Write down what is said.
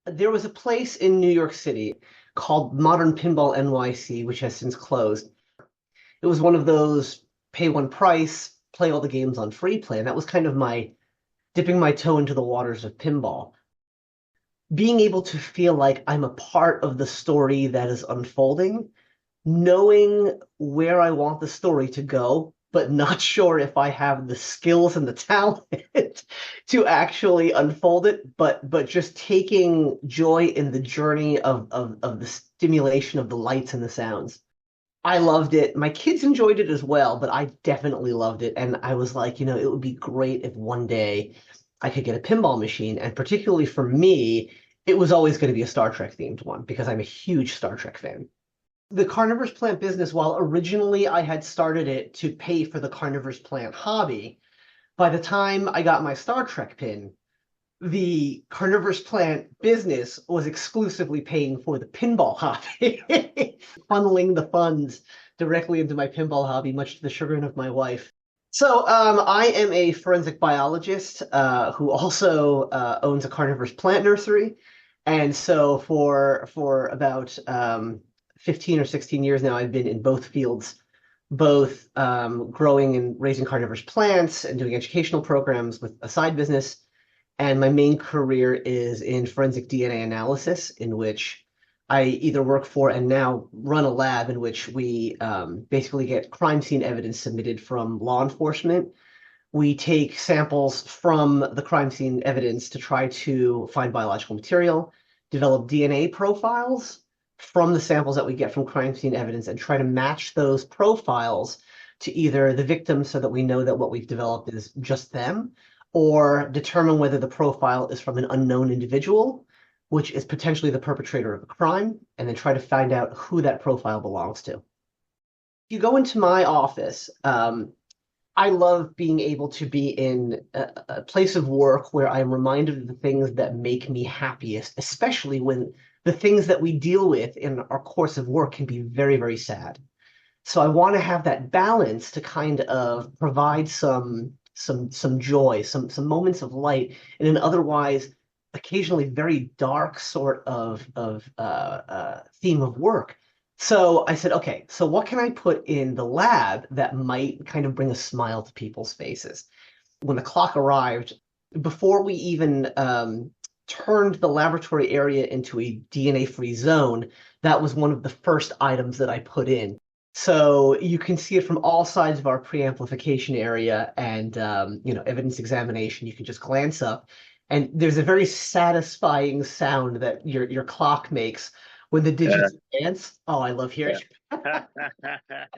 There was a place in New York City called Modern Pinball NYC, which has since closed. It was one of those pay one price, play all the games on free play. And that was kind of my dipping my toe into the waters of pinball. Being able to feel like I'm a part of the story that is unfolding, knowing where I want the story to go, but not sure if I have the skills and the talent to actually unfold it, but just taking joy in the journey of the stimulation of the lights and the sounds. I loved it. My kids enjoyed it as well, but I definitely loved it. And I was like, it would be great if one day I could get a pinball machine. And particularly for me, it was always going to be a Star Trek themed one because I'm a huge Star Trek fan. The carnivorous plant business, while originally I had started it to pay for the carnivorous plant hobby, by the time I got my Star Trek pin, the carnivorous plant business was exclusively paying for the pinball hobby, funneling the funds directly into my pinball hobby, much to the chagrin of my wife. So I am a forensic biologist who also owns a carnivorous plant nursery. And so for about 15 or 16 years now, I've been in both fields, both growing and raising carnivorous plants and doing educational programs with a side business. And my main career is in forensic DNA analysis, in which I either work for and now run a lab in which we basically get crime scene evidence submitted from law enforcement. We take samples from the crime scene evidence to try to find biological material, develop DNA profiles from the samples that we get from crime scene evidence, and try to match those profiles to either the victim so that we know that what we've developed is just them, or determine whether the profile is from an unknown individual, which is potentially the perpetrator of a crime, and then try to find out who that profile belongs to. If you go into my office, I love being able to be in a place of work where I'm reminded of the things that make me happiest, especially when the things that we deal with in our course of work can be very, very sad. So I want to have that balance to kind of provide some joy, some moments of light in an otherwise occasionally very dark sort of theme of work. So I said, okay, so what can I put in the lab that might kind of bring a smile to people's faces? When the clock arrived, before we even turned the laboratory area into a DNA-free zone, that was one of the first items that I put in. So you can see it from all sides of our preamplification area and evidence examination. You can just glance up, and there's a very satisfying sound that your clock makes when the Yeah, digits dance. Oh, I love hearing yeah. it.